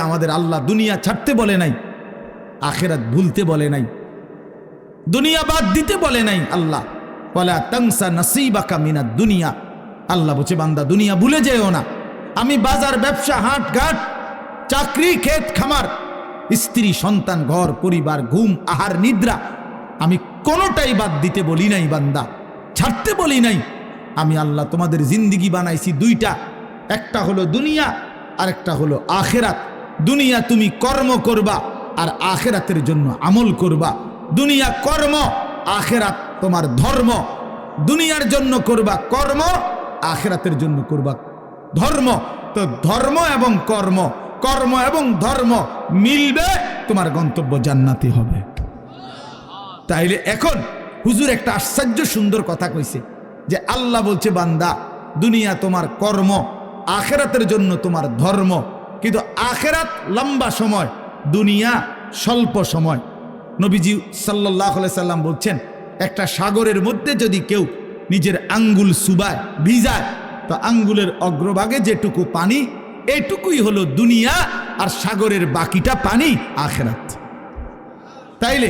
আমাদের আল্লাহ দুনিয়া ছাড়তে বলে নাই, আখিরাত ভুলতে বলে নাই, দুনিয়া বাদ দিতে বলে নাই। আল্লাহ ওয়ালা তানসা নাসিবাকা মিনাদ দুনিয়া, আল্লাহ বলছে বান্দা দুনিয়া ভুলে যেও না। আমি বাজার, ব্যবসা, হাট ঘাট, চাকরি, ক্ষেত খামার, স্ত্রী, সন্তান, ঘর পরিবার, ঘুম, আহার, নিদ্রা, আমি কোনোটাই বাদ দিতে বলি নাই বান্দা, ছাড়তে বলি নাই। আমি আল্লাহ তোমাদের জিন্দিগি বানাইছি দুইটা, একটা হলো দুনিয়া আর একটা হলো আখিরাত। দুনিয়া তুমি কর্ম করবা আর আখিরাতের জন্য আমল করবা। দুনিয়া কর্ম, আখিরাত তোমার ধর্ম। দুনিয়ার জন্য করবা কর্ম, আখিরাতের জন্য করবা ধর্ম। তো ধর্ম এবং কর্ম, কর্ম এবং ধর্ম মিলবে, তোমার গন্তব্য জান্নাতি হবে। তাইলে এখন হুজুর একটা আশ্চর্য সুন্দর কথা কইছে যে আল্লাহ বলছে বান্দা দুনিয়া তোমার কর্ম, আখিরাতের জন্য তোমার ধর্ম। কিন্তু আখিরাত লম্বা সময়, দুনিয়া স্বল্প সময়। নবীজি সাল্লাল্লাহু আলাইহি সাল্লাম বলছেন একটা সাগরের মধ্যে যদি কেউ নিজের আঙ্গুল চুবায়, ভিজায়, তো আঙ্গুলের অগ্রভাগে যেটুকু পানি, এইটুকুই হলো দুনিয়া, আর সাগরের বাকিটা পানি আখিরাত। তাইলে